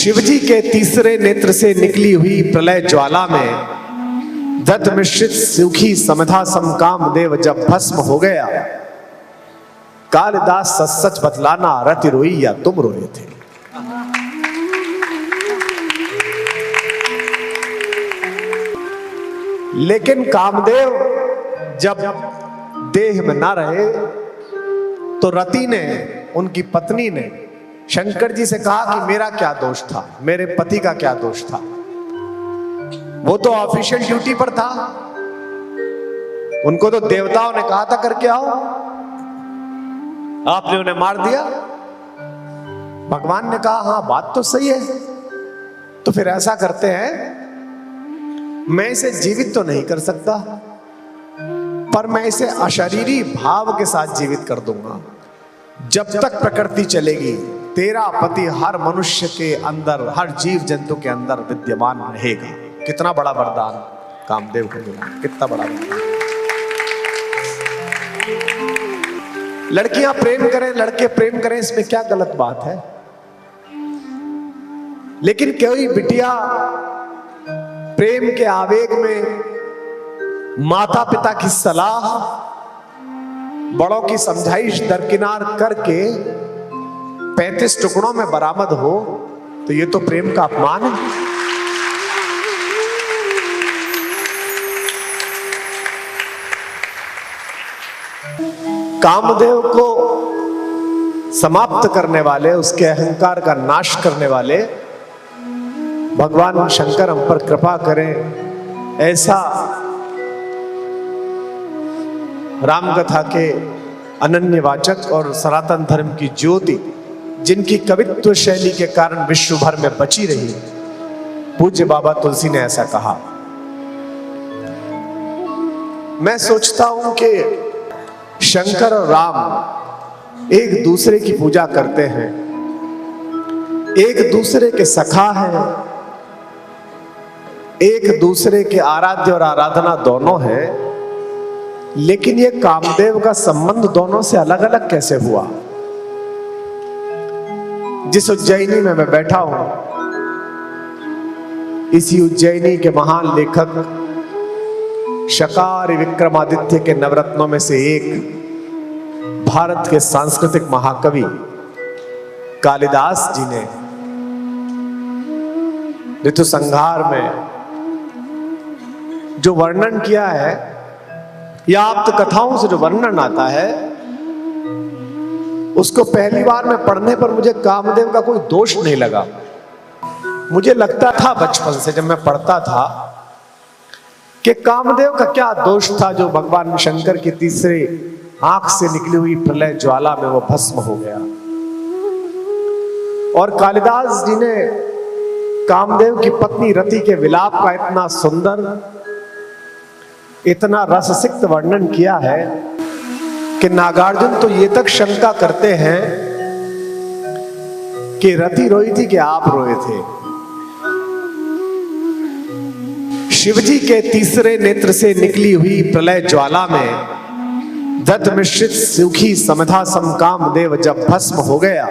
शिवजी के तीसरे नेत्र से निकली हुई प्रलय ज्वाला में दत्त मिश्रित सुखी समधा समकाम देव जब भस्म हो गया, कालिदास सच सच बतलाना रति रोई या तुम रोए थे। लेकिन कामदेव जब देह में ना रहे तो रति ने, उनकी पत्नी ने शंकर जी से कहा कि मेरा क्या दोष था, मेरे पति का क्या दोष था। वो तो ऑफिशियल ड्यूटी पर था, उनको तो देवताओं ने कहा था करके आओ, आपने उन्हें मार दिया। भगवान ने कहा हाँ बात तो सही है, तो फिर ऐसा करते हैं, मैं इसे जीवित तो नहीं कर सकता, पर मैं इसे अशरीरी भाव के साथ जीवित कर दूंगा। जब तक प्रकृति चलेगी तेरा पति हर मनुष्य के अंदर, हर जीव जंतु के अंदर विद्यमान रहेगा। कितना बड़ा वरदान कामदेव को मिला, कितना बड़ा वरदान। लड़कियां प्रेम करें, लड़के प्रेम करें, इसमें क्या गलत बात है। लेकिन कोई बिटिया प्रेम के आवेग में माता पिता की सलाह, बड़ों की समझाइश दरकिनार करके 35 टुकड़ों में बरामद हो, तो ये तो प्रेम का अपमान है। कामदेव को समाप्त करने वाले, उसके अहंकार का नाश करने वाले भगवान शंकर हम पर कृपा करें। ऐसा रामकथा के अनन्यवाचक और सनातन धर्म की ज्योति, जिनकी कवित्व शैली के कारण विश्व भर में बची रही, पूज्य बाबा तुलसी ने ऐसा कहा। मैं सोचता हूं कि शंकर और राम एक दूसरे की पूजा करते हैं, एक दूसरे के सखा हैं, एक दूसरे के आराध्य और आराधना दोनों हैं, लेकिन ये कामदेव का संबंध दोनों से अलग अलग कैसे हुआ। जिस उज्जैनी में मैं बैठा हूं, इसी उज्जैनी के महान लेखक शकार विक्रमादित्य के नवरत्नों में से एक, भारत के सांस्कृतिक महाकवि कालिदास जी ने ऋतु संहार में जो वर्णन किया है, या आप्त कथाओं से जो वर्णन आता है, उसको पहली बार में पढ़ने पर मुझे कामदेव का कोई दोष नहीं लगा। मुझे लगता था बचपन से जब मैं पढ़ता था कि कामदेव का क्या दोष था जो भगवान शंकर की तीसरे आंख से निकली हुई प्रलय ज्वाला में वो भस्म हो गया। और कालिदास जी ने कामदेव की पत्नी रति के विलाप का इतना सुंदर, इतना रससिक्त वर्णन किया है कि नागार्जुन तो ये तक शंका करते हैं कि रति रोई थी कि आप रोए थे। शिवजी के तीसरे नेत्र से निकली हुई प्रलय ज्वाला में दत्त मिश्रित सुखी समधा समकाम देव जब भस्म हो गया,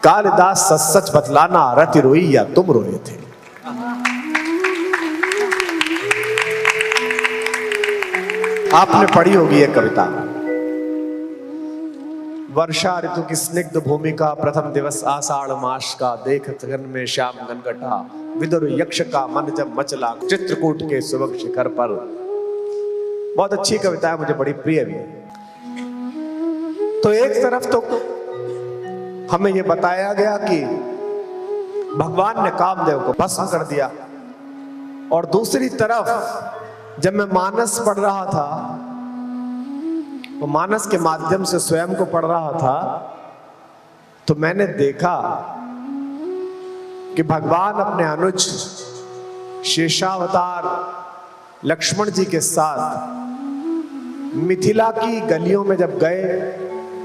कालिदास सच सच बतलाना रति रोई या तुम रोए थे। आपने पढ़ी होगी यह कविता। वर्षा ऋतु की स्निग्ध भूमि का प्रथम दिवस आषाढ़ मास का, देख गगन में श्याम घनघटा, विदुर यक्ष का मन जब मचला, चित्रकूट के सुबह शिखर पर। बहुत अच्छी कविता है, मुझे बड़ी प्रिय भी है। तो एक तरफ तो हमें यह बताया गया कि भगवान ने कामदेव को भस्म कर दिया, और दूसरी तरफ जब मैं मानस पढ़ रहा था, वो मानस के माध्यम से स्वयं को पढ़ रहा था, तो मैंने देखा कि भगवान अपने अनुज शेषावतार लक्ष्मण जी के साथ मिथिला की गलियों में जब गए,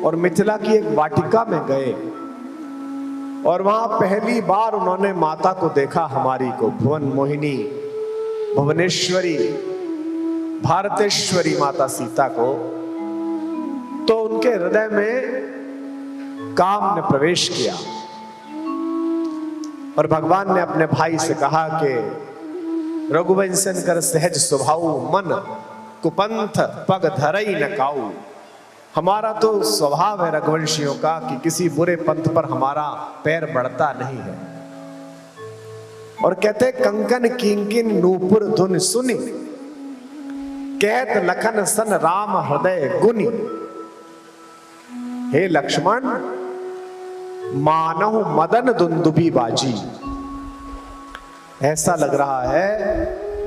और मिथिला की एक वाटिका में गए, और वहां पहली बार उन्होंने माता को देखा, हमारी को, भुवन मोहिनी, भुवनेश्वरी, भारतेश्वरी माता सीता को, तो उनके हृदय में काम ने प्रवेश किया। और भगवान ने अपने भाई से कहा कि रघुवंशन कर सहज स्वभाव, मन कुपंथ पग धरई न काऊ। हमारा तो स्वभाव है रघुवंशियों का कि किसी बुरे पंथ पर हमारा पैर बढ़ता नहीं है। और कहते कंकन किंकिन नूपुर धुन सुनी, कहत लखन सन राम हृदय गुनी। हे लक्ष्मण मानहु मदन दुंदुबी बाजी। ऐसा लग रहा है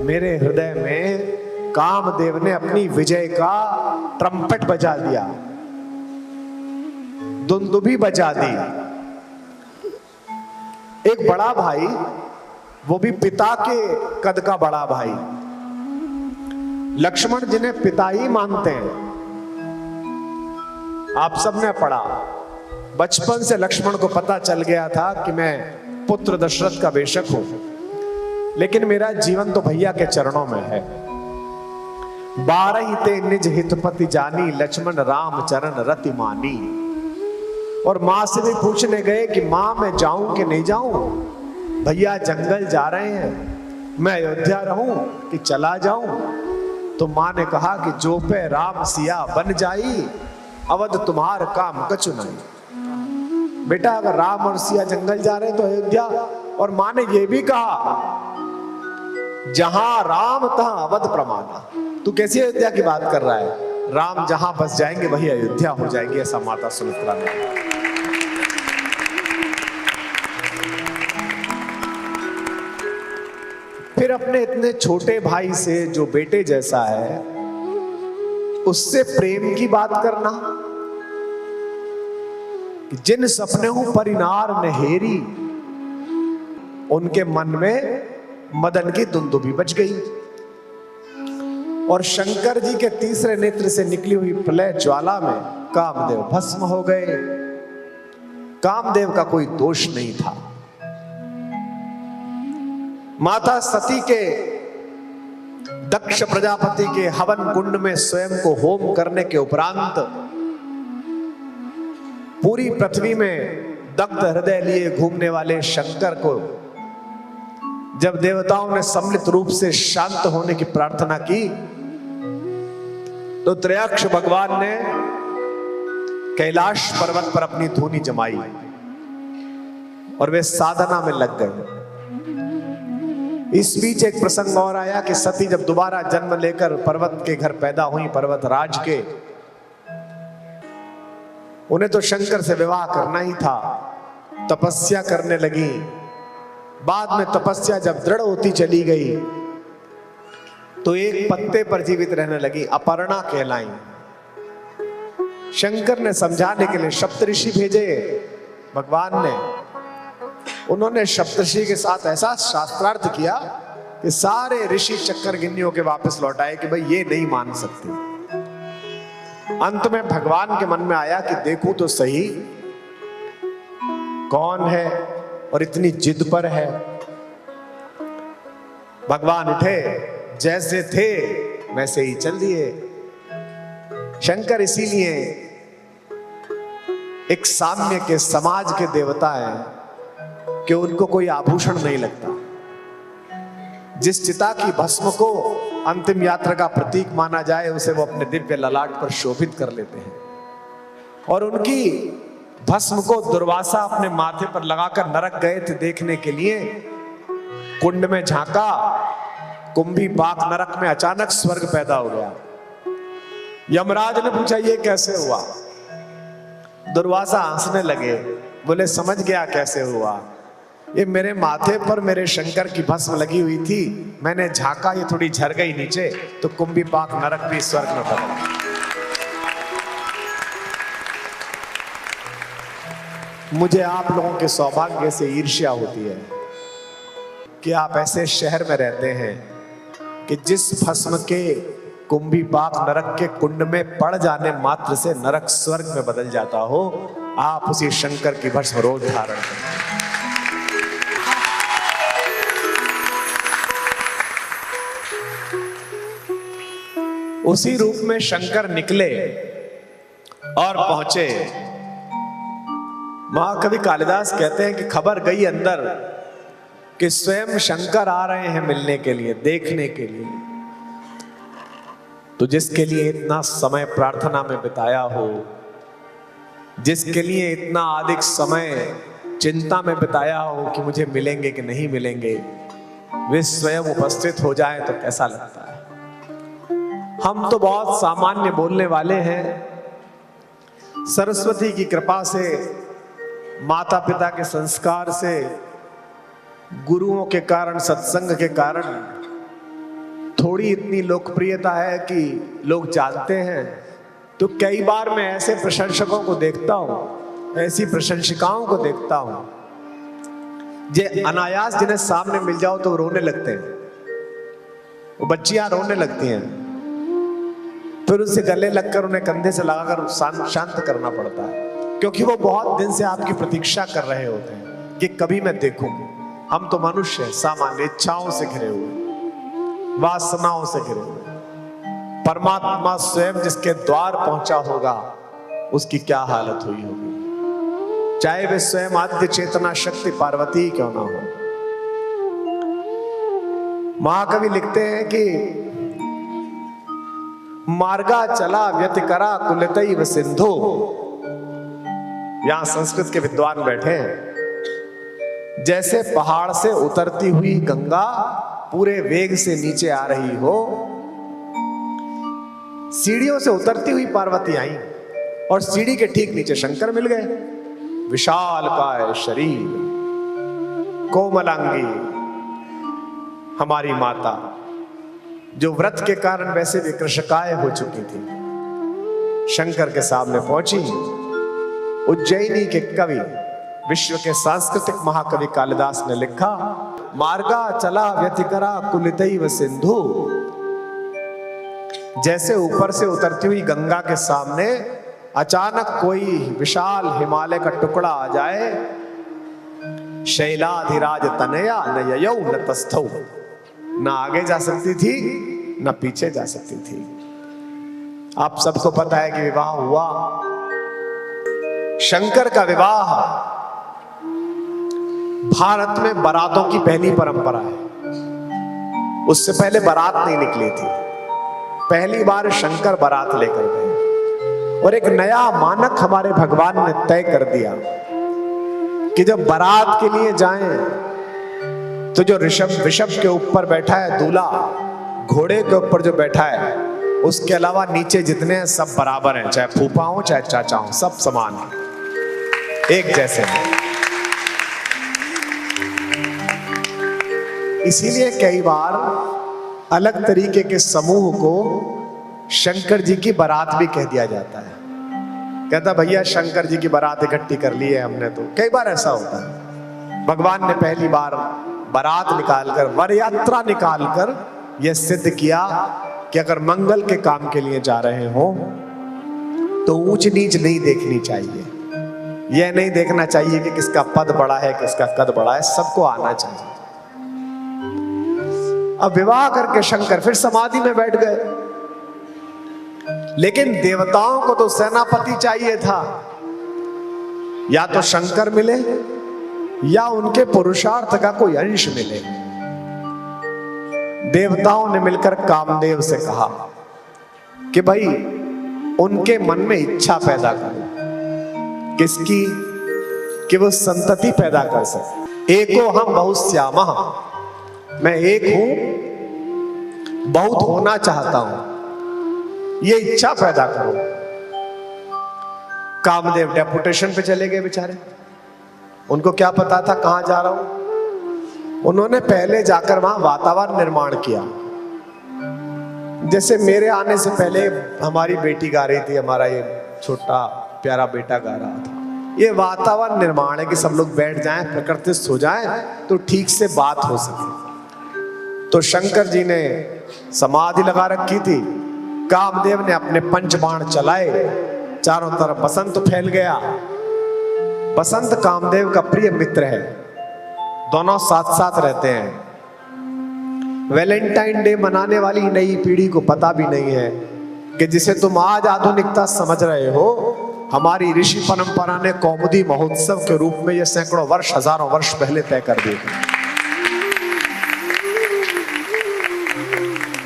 मेरे हृदय में कामदेव ने अपनी विजय का ट्रम्पेट बजा दिया, दुंदुबी बजा दी। एक बड़ा भाई, वो भी पिता के कद का बड़ा भाई, लक्ष्मण जिन्हें पिता ही मानते हैं। आप सबने पढ़ा, बचपन से लक्ष्मण को पता चल गया था कि मैं पुत्र दशरथ का बेशक हूं, लेकिन मेरा जीवन तो भैया के चरणों में है। 12 ते निज हितपति जानी, लक्ष्मण राम चरण रति मानी। और मां से भी पूछने गए कि मां मैं जाऊं कि नहीं जाऊं, भैया जंगल जा रहे हैं, मैं अयोध्या रहूं कि चला जाऊं। तो मां ने कहा कि जो पे राम सिया बन जाई, अवध तुम्हार काम कछु नहीं। बेटा अगर राम और सिया जंगल जा रहे हैं तो अयोध्या। और मां ने यह भी कहा जहां राम तहां अवध प्रमाना। तू कैसी अयोध्या की बात कर रहा है, राम जहां बस जाएंगे वही अयोध्या हो जाएगी, ऐसा माता सुमित्रा ने। फिर अपने इतने छोटे भाई से जो बेटे जैसा है, उससे प्रेम की बात करना कि जिन सपने हूं परिनार नहेरी, उनके मन में मदन की दुंदुभी बज गई। और शंकर जी के तीसरे नेत्र से निकली हुई प्रलय ज्वाला में कामदेव भस्म हो गए। कामदेव का कोई दोष नहीं था। माता सती के दक्ष प्रजापति के हवन कुंड में स्वयं को होम करने के उपरांत पूरी पृथ्वी में दग्ध हृदय लिए घूमने वाले शंकर को जब देवताओं ने सम्मिलित रूप से शांत होने की प्रार्थना की, तो त्रयाक्ष भगवान ने कैलाश पर्वत पर अपनी धूनी जमाई और वे साधना में लग गए। इस बीच एक प्रसंग और आया कि सती जब दोबारा जन्म लेकर पर्वत के घर पैदा हुई, पर्वत राज के, उन्हें तो शंकर से विवाह करना ही था, तपस्या करने लगी। बाद में तपस्या जब दृढ़ होती चली गई तो एक पत्ते पर जीवित रहने लगी, अपर्णा कहलाई। शंकर ने समझाने के लिए सप्तऋषि भेजे भगवान ने। उन्होंने सप्तऋषि के साथ ऐसा शास्त्रार्थ किया कि सारे ऋषि चक्कर गिन्नियों के वापस लौटाए कि भाई ये नहीं मान सकते। अंत में भगवान के मन में आया कि देखूं तो सही कौन है और इतनी जिद पर है। भगवान उठे, जैसे थे वैसे ही चल दिए। शंकर इसीलिए एक साम्य के समाज के देवता हैं कि उनको कोई आभूषण नहीं लगता। जिस चिता की भस्म को अंतिम यात्रा का प्रतीक माना जाए, उसे वो अपने दिव्य ललाट पर शोभित कर लेते हैं। और उनकी भस्म को दुर्वासा अपने माथे पर लगाकर नरक गए थे देखने के लिए। कुंड में झांका, कुंभी पाक नरक में अचानक स्वर्ग पैदा हो गया। यमराज ने पूछा ये कैसे हुआ? दुर्वासा हंसने लगे, बोले समझ गया कैसे हुआ। ये मेरे माथे पर मेरे शंकर की भस्म लगी हुई थी, मैंने झांका, ये थोड़ी झर गई नीचे, तो कुंभी पाक नरक भी स्वर्ग में बदला। मुझे आप लोगों के सौभाग्य से ईर्ष्या होती है कि आप ऐसे शहर में रहते हैं कि जिस भस्म के कुंभी पाक नरक के कुंड में पड़ जाने मात्र से नरक स्वर्ग में बदल जाता हो। आप उसी शंकर की भस्म रोज धारण करें। उसी रूप में शंकर निकले और पहुंचे। महाकवि कालिदास कहते हैं कि खबर गई अंदर कि स्वयं शंकर आ रहे हैं मिलने के लिए, देखने के लिए। तो जिसके लिए इतना समय प्रार्थना में बिताया हो, जिसके लिए इतना अधिक समय चिंता में बिताया हो कि मुझे मिलेंगे कि नहीं मिलेंगे, वे स्वयं उपस्थित हो जाए तो कैसा लगता है। हम तो बहुत सामान्य बोलने वाले हैं। सरस्वती की कृपा से, माता पिता के संस्कार से, गुरुओं के कारण, सत्संग के कारण थोड़ी इतनी लोकप्रियता है कि लोग जानते हैं। तो कई बार मैं ऐसे प्रशंसकों को देखता हूं, ऐसी प्रशंसिकाओं को देखता हूं, जे अनायास जिन्हें सामने मिल जाओ तो रोने लगते हैं। वो बच्चियां रोने लगती हैं, फिर उनसे गले लगकर उन्हें कंधे से लगाकर शांत करना पड़ता है, क्योंकि वो बहुत दिन से आपकी प्रतीक्षा कर रहे होते हैं कि कभी मैं देखूंगी। हम तो मनुष्य हैं, सामान्य इच्छाओं से घिरे हुए, वासनाओं से घिरे हुए। परमात्मा स्वयं जिसके द्वार पहुंचा होगा, उसकी क्या हालत हुई होगी, चाहे वे स्वयं आद्य चेतना शक्ति पार्वती क्यों ना हो। महाकवि लिखते हैं कि मार्गा चला व्यतिकरा कुलतैव सिंधु। यहां संस्कृत के विद्वान बैठे हैं। जैसे पहाड़ से उतरती हुई गंगा पूरे वेग से नीचे आ रही हो, सीढ़ियों से उतरती हुई पार्वती आई और सीढ़ी के ठीक नीचे शंकर मिल गए। विशालकाय शरीर, कोमलांगी हमारी माता, जो व्रत के कारण वैसे भी कृशकाय हो चुकी थी, शंकर के सामने पहुंची। उज्जैनी के कवि, विश्व के सांस्कृतिक महाकवि कालिदास ने लिखा, मार्गा चला व्यतिकरा कुलितैव सिंधु। जैसे ऊपर से उतरती हुई गंगा के सामने अचानक कोई विशाल हिमालय का टुकड़ा आ जाए। शैलाधिराज तनया न ययौ न तस्थौ, न आगे जा सकती थी न पीछे जा सकती थी। आप सबको पता है कि विवाह हुआ, शंकर का विवाह भारत में बारातों की पहली परंपरा है। उससे पहले बारात नहीं निकली थी। पहली बार शंकर बारात लेकर गए और एक नया मानक हमारे भगवान ने तय कर दिया कि जब बारात के लिए जाएं तो जो ऋषभ के ऊपर बैठा है दूल्हा, घोड़े के ऊपर जो बैठा है, उसके अलावा नीचे जितने हैं सब बराबर हैं, चाहे फूफा हो चाहे चाचा हो, सब समान हैं, एक जैसे हैं। इसीलिए कई बार अलग तरीके के समूह को शंकर जी की बारात भी कह दिया जाता है। कहता भैया शंकर जी की बारात इकट्ठी कर ली है हमने। तो कई बार ऐसा होता है, भगवान ने पहली बार बारात निकालकर, वर यात्रा निकालकर यह सिद्ध किया कि अगर मंगल के काम के लिए जा रहे हो तो ऊंच नीच नहीं देखनी चाहिए। यह नहीं देखना चाहिए कि किसका पद बड़ा है किसका कद बड़ा है, सबको आना चाहिए। अब विवाह करके शंकर फिर समाधि में बैठ गए, लेकिन देवताओं को तो सेनापति चाहिए था। या तो शंकर मिले या उनके पुरुषार्थ का कोई अंश मिले। देवताओं ने मिलकर कामदेव से कहा कि भाई उनके मन में इच्छा पैदा करो। किसकी? कि वो संतति पैदा कर सके। एको हम बहुश्यामः, मैं एक हूं, बहुत होना चाहता हूं, ये इच्छा पैदा करो। कामदेव डेपुटेशन पे चले गए बेचारे। उनको क्या पता था कहां जा रहा हूं। उन्होंने पहले जाकर वहां वातावरण निर्माण किया। जैसे मेरे आने से पहले हमारी बेटी गा रही थी, हमारा ये छोटा प्यारा बेटा गा रहा था। ये वातावरण निर्माण है कि सब लोग बैठ जाएं, प्रकृतिस्थ हो जाएं, तो ठीक से बात हो सके। तो शंकर जी ने समाधि लगा रखी थी। कामदेव ने अपने पंचबाण चलाए, चारों तरफ बसंत फैल गया। बसंत कामदेव का प्रिय मित्र है, दोनों साथ साथ रहते हैं। वैलेंटाइन डे मनाने वाली नई पीढ़ी को पता भी नहीं है कि जिसे तुम आज आधुनिकता समझ रहे हो, हमारी ऋषि परंपरा ने कौमुदी महोत्सव के रूप में यह सैकड़ों वर्ष, हजारों वर्ष पहले तय कर दिए।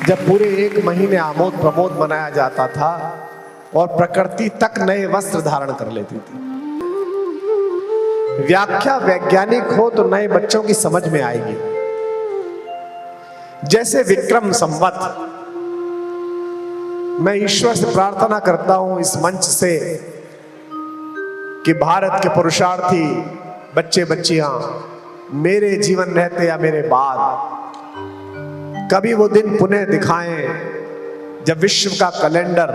जब पूरे 1 महीने आमोद प्रमोद मनाया जाता था और प्रकृति तक नए वस्त्र धारण कर लेती थी। व्याख्या वैज्ञानिक हो तो नए बच्चों की समझ में आएगी। जैसे विक्रम संवत, मैं ईश्वर से प्रार्थना करता हूं इस मंच से कि भारत के पुरुषार्थी बच्चे बच्चियां मेरे जीवन रहते या मेरे बाद कभी वो दिन पुनः दिखाएं जब विश्व का कैलेंडर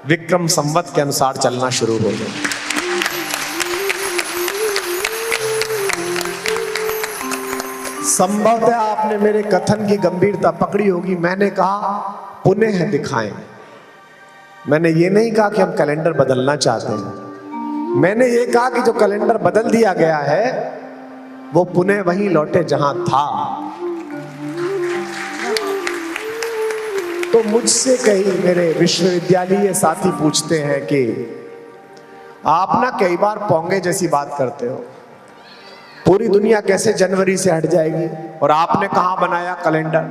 विक्रम संवत के अनुसार चलना शुरू हो जाए। संभवतः आपने मेरे कथन की गंभीरता पकड़ी होगी। मैंने कहा पुनः दिखाएं। मैंने ये नहीं कहा कि हम कैलेंडर बदलना चाहते हैं। मैंने ये कहा कि जो कैलेंडर बदल दिया गया है वो पुनः वहीं लौटे जहां था। तो मुझसे कई मेरे विश्वविद्यालय साथी पूछते हैं कि आप ना कई बार पोंगे जैसी बात करते हो, पूरी दुनिया कैसे जनवरी से हट जाएगी और आपने कहां बनाया कैलेंडर।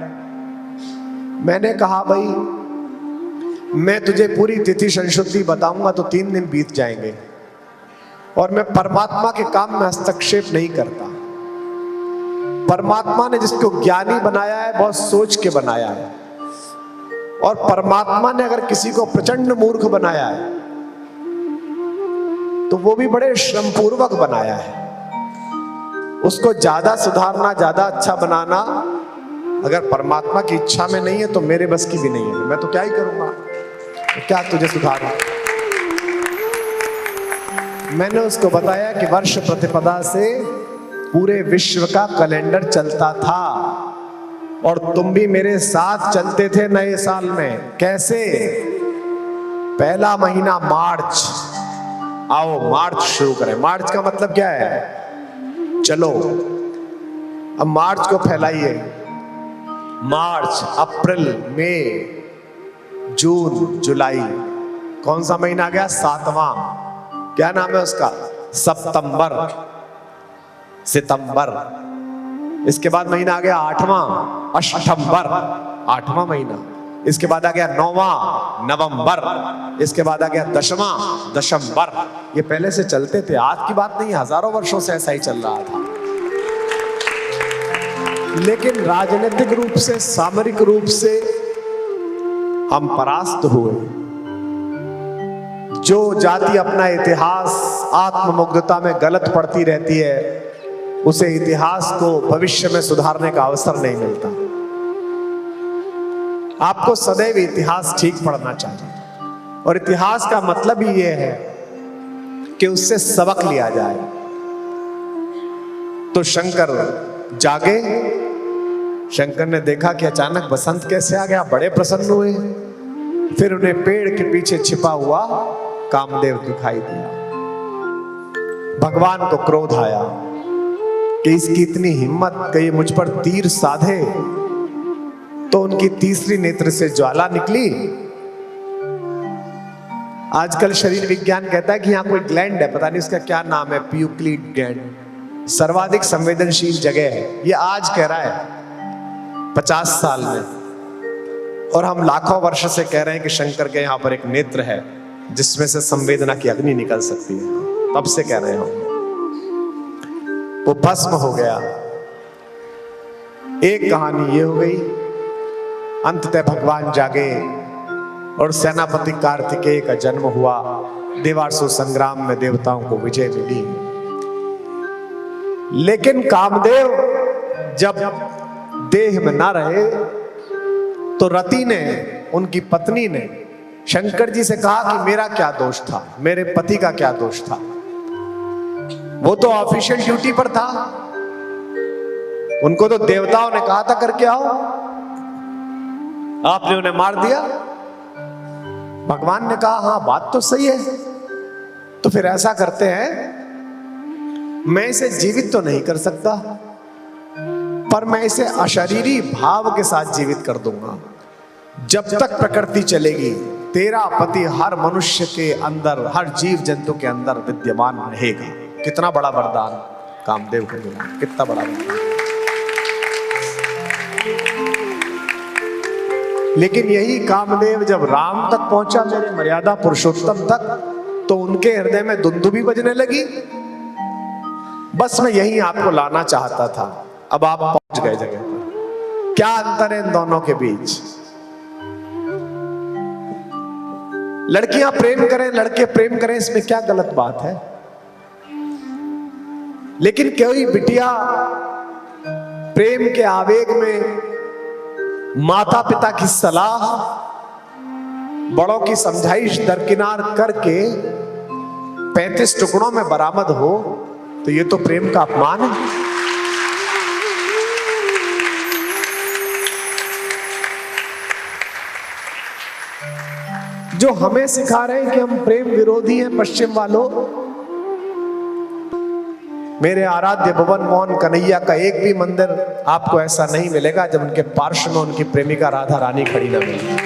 मैंने कहा भाई मैं तुझे पूरी तिथि संशुद्धि बताऊंगा तो 3 दिन बीत जाएंगे और मैं परमात्मा के काम में हस्तक्षेप नहीं करता। परमात्मा ने जिसको ज्ञानी बनाया है बहुत सोच के बनाया है, और परमात्मा ने अगर किसी को प्रचंड मूर्ख बनाया है तो वो भी बड़े श्रम पूर्वक बनाया है। उसको ज्यादा सुधारना, ज्यादा अच्छा बनाना अगर परमात्मा की इच्छा में नहीं है तो मेरे बस की भी नहीं है। मैं तो क्या ही करूंगा, तो क्या तुझे सुधारना। मैंने उसको बताया कि वर्ष प्रतिपदा से पूरे विश्व का कैलेंडर चलता था और तुम भी मेरे साथ चलते थे नए साल में। कैसे? पहला महीना मार्च, आओ मार्च शुरू करें। मार्च का मतलब क्या है? चलो अब मार्च को फैलाइए। मार्च, अप्रैल, मई, जून, जुलाई, कौन सा महीना आ गया? 7वां। क्या नाम है उसका? सितंबर। सितंबर। इसके बाद महीना आ गया 8वां, अष्टंबर, 8वां महीना। इसके बाद आ गया 9वां, नवंबर। इसके बाद आ गया 10वां, दशंबर। ये पहले से चलते थे, आज की बात नहीं, हजारों वर्षों से ऐसा ही चल रहा था। लेकिन राजनीतिक रूप से, सामरिक रूप से हम परास्त हुए। जो जाति अपना इतिहास आत्ममुग्धता में गलत पढ़ती रहती है उसे इतिहास को भविष्य में सुधारने का अवसर नहीं मिलता। आपको सदैव इतिहास ठीक पढ़ना चाहिए और इतिहास का मतलब ही यह है कि उससे सबक लिया जाए। तो शंकर जागे, शंकर ने देखा कि अचानक बसंत कैसे आ गया, बड़े प्रसन्न हुए। फिर उन्हें पेड़ के पीछे छिपा हुआ कामदेव दिखाई दिया। भगवान को क्रोध आया कि इसकी इतनी हिम्मत कि ये मुझ पर तीर साधे। तो उनकी तीसरी नेत्र से ज्वाला निकली। आजकल शरीर विज्ञान कहता है कि यहां कोई ग्लैंड है, पता नहीं उसका क्या नाम है, प्यूक्लिड ग्लैंड, सर्वाधिक संवेदनशील जगह है। ये आज कह रहा है 50 साल में, और हम लाखों वर्ष से कह रहे हैं कि शंकर के यहां पर एक नेत्र है जिसमें से संवेदना की अग्नि निकल सकती है। तब से कह रहे हैं हम। वो भस्म हो गया। एक कहानी ये हो गई। अंततः भगवान जागे और सेनापति कार्तिकेय का जन्म हुआ। देवासुर संग्राम में देवताओं को विजय मिली। लेकिन कामदेव जब देह में ना रहे तो रति ने, उनकी पत्नी ने शंकर जी से कहा कि मेरा क्या दोष था, मेरे पति का क्या दोष था। वो तो ऑफिशियल ड्यूटी पर था, उनको तो देवताओं ने कहा था करके आओ, आपने उन्हें मार दिया। भगवान ने कहा हाँ बात तो सही है, तो फिर ऐसा करते हैं, मैं इसे जीवित तो नहीं कर सकता पर मैं इसे अशरीरी भाव के साथ जीवित कर दूंगा। जब तक प्रकृति चलेगी तेरा पति हर मनुष्य के अंदर, हर जीव जंतु के अंदर विद्यमान रहेगा। कितना बड़ा वरदान कामदेव को मिला, कितना बड़ा वरदान। लेकिन यही कामदेव जब राम तक पहुंचा, मेरे मर्यादा पुरुषोत्तम तक, तो उनके हृदय में दुंदुभी बजने लगी। बस मैं यही आपको लाना चाहता था। अब आप पहुंच गए जगह पर। क्या अंतर है इन दोनों के बीच? लड़कियां प्रेम करें, लड़के प्रेम करें, इसमें क्या गलत बात है? लेकिन कोई बिटिया प्रेम के आवेग में माता पिता की सलाह, बड़ों की समझाइश दरकिनार करके 35 टुकड़ों में बरामद हो, तो ये तो प्रेम का अपमान है। जो हमें सिखा रहे हैं कि हम प्रेम विरोधी हैं पश्चिम वालों, मेरे आराध्य भुवन मोहन कन्हैया का एक भी मंदिर आपको ऐसा नहीं मिलेगा जब उनके पार्श्व में उनकी प्रेमिका राधा रानी खड़ी ना मिले।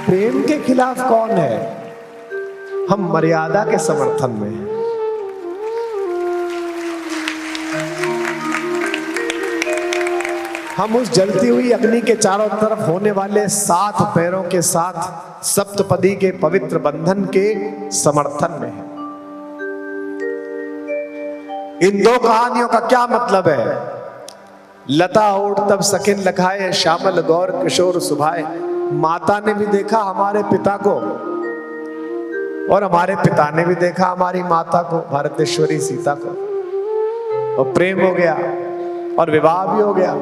प्रेम के खिलाफ कौन है? हम मर्यादा के समर्थन में हैं। हम उस जलती हुई अग्नि के चारों तरफ होने वाले 7 पैरों के साथ सप्तपदी के पवित्र बंधन के समर्थन में हैं। इन दो कहानियों का क्या मतलब है? लता ओढ़ तब सकिन लखाए, श्यामल गौर किशोर सुभाए। माता ने भी देखा हमारे पिता को, और हमारे पिता ने भी देखा हमारी माता को, भारतेश्वरी सीता को, और प्रेम हो गया और विवाह भी हो गया।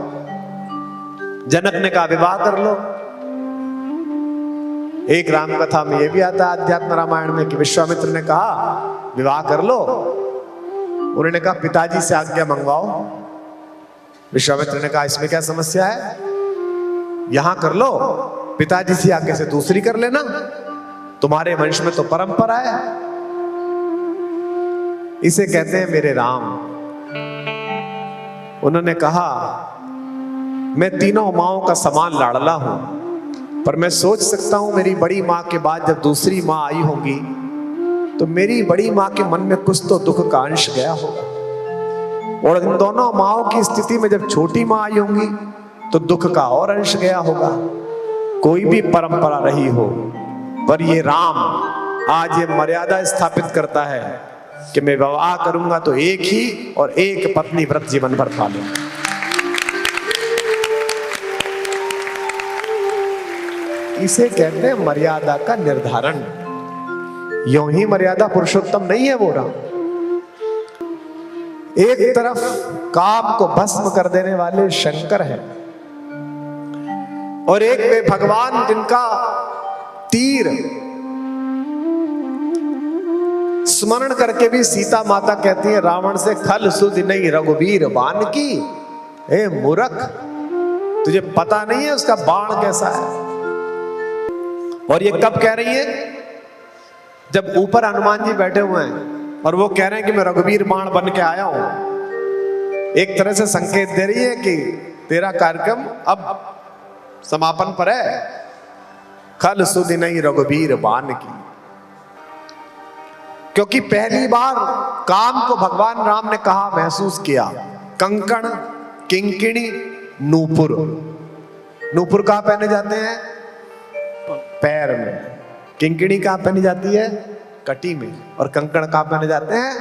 जनक ने कहा विवाह कर लो। एक राम कथा में यह भी आता है अध्यात्म रामायण में कि विश्वामित्र ने कहा विवाह कर लो। उन्होंने कहा पिताजी से आज्ञा मंगवाओ। विश्वामित्र ने कहा इसमें क्या समस्या है, यहां कर लो, पिताजी से आज्ञा से दूसरी कर लेना, तुम्हारे वंश में तो परंपरा है। इसे कहते हैं मेरे राम। उन्होंने कहा मैं तीनों माओं का समान लाडला हूं, पर मैं सोच सकता हूं मेरी बड़ी मां के बाद जब दूसरी मां आई होगी तो मेरी बड़ी मां के मन में कुछ तो दुख का अंश गया होगा, और इन दोनों माओं की स्थिति में जब छोटी मां आई होंगी तो दुख का और अंश गया होगा। कोई भी परंपरा रही हो, पर ये राम आज ये मर्यादा स्थापित करता है कि मैं विवाह करूंगा तो एक ही और एक पत्नी व्रत जीवन भर पालूंगा। इसे कहते हैं मर्यादा का निर्धारण। यूं ही मर्यादा पुरुषोत्तम नहीं है वो राम। एक तरफ काम को भस्म कर देने वाले शंकर हैं, और एक वे भगवान जिनका तीर स्मरण करके भी सीता माता कहती है रावण से खल सुध नहीं रघुवीर बाण की। ए मूर्ख, तुझे पता नहीं है उसका बाण कैसा है। और ये कब कह रही है? जब ऊपर हनुमान जी बैठे हुए हैं और वो कह रहे हैं कि मैं रघुवीर बाण बन के आया हूं। एक तरह से संकेत दे रही है कि तेरा कार्यक्रम अब समापन पर है। खल सुध नहीं रघुवीर बाण की। क्योंकि पहली बार काम को भगवान राम ने कहा, महसूस किया। कंकण, किंकिणी, नूपुर। नूपुर कहां पहने जाते हैं? पैर में। किंकिणी कहां पहनी जाती है? कटी में। और कंकण कहां पहने जाते हैं?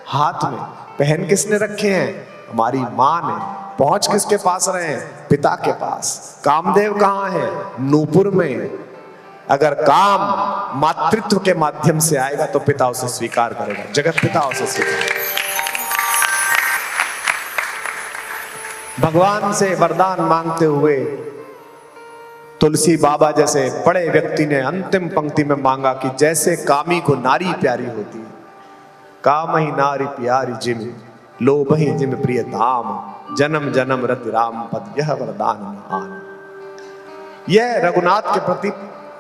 हाथ में। पहन किसने रखे हैं? हमारी मां ने। पहुंच किसके पास रहे हैं? पिता के पास। कामदेव कहां है? नूपुर में। अगर काम मातृत्व के माध्यम से आएगा तो पिता उसे स्वीकार करेगा, जगत पिता उसे स्वीकार। भगवान से वरदान मांगते हुए तुलसी बाबा जैसे बड़े व्यक्ति ने अंतिम पंक्ति में मांगा कि जैसे कामी को नारी प्यारी होती है, काम ही नारी प्यारी जिम, लोभ ही जिम प्रिय धाम, जन्म जन्म रति राम पद, यह वरदान महान। यह रघुनाथ के प्रति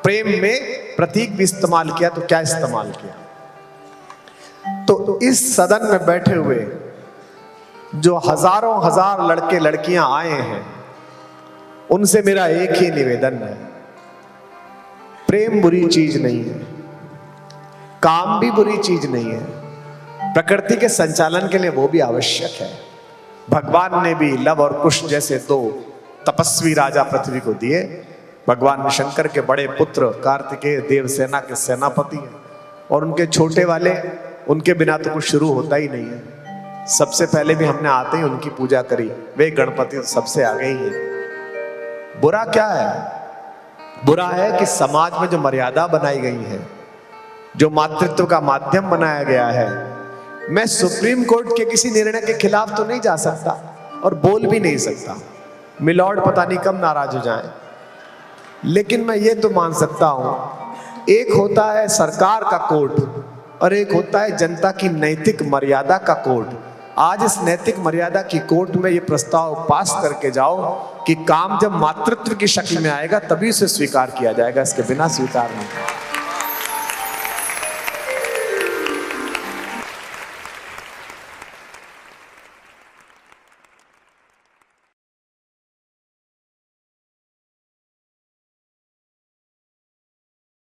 प्रेम में प्रतीक भी इस्तेमाल किया, तो क्या इस्तेमाल किया? तो इस सदन में बैठे हुए जो हजारों हजार लड़के लड़कियां आए हैं, उनसे मेरा एक ही निवेदन है, प्रेम बुरी चीज नहीं है, काम भी बुरी चीज नहीं है, प्रकृति के संचालन के लिए वो भी आवश्यक है, भगवान ने भी लव और कुश जैसे दो तपस्वी राजा पृथ्वी को दिए। भगवान शंकर के बड़े पुत्र कार्तिकेय देवसेना के सेनापति हैं, और उनके छोटे वाले, उनके बिना तो कुछ शुरू होता ही नहीं है। सबसे पहले भी हमने आते ही उनकी पूजा करी, वे गणपति तो सबसे आगे ही हैं। बुरा क्या है? बुरा है कि समाज में जो मर्यादा बनाई गई है, जो मातृत्व का माध्यम बनाया गया है, मैं सुप्रीम कोर्ट के किसी निर्णय के खिलाफ तो नहीं जा सकता और बोल भी नहीं सकता, मिलॉर्ड पता नहीं कब नाराज हो जाए, लेकिन मैं ये तो मान सकता हूं, एक होता है सरकार का कोर्ट और एक होता है जनता की नैतिक मर्यादा का कोर्ट। आज इस नैतिक मर्यादा की कोर्ट में ये प्रस्ताव पास करके जाओ कि काम जब मातृत्व की शक्ल में आएगा तभी उसे स्वीकार किया जाएगा, इसके बिना स्वीकार नहीं।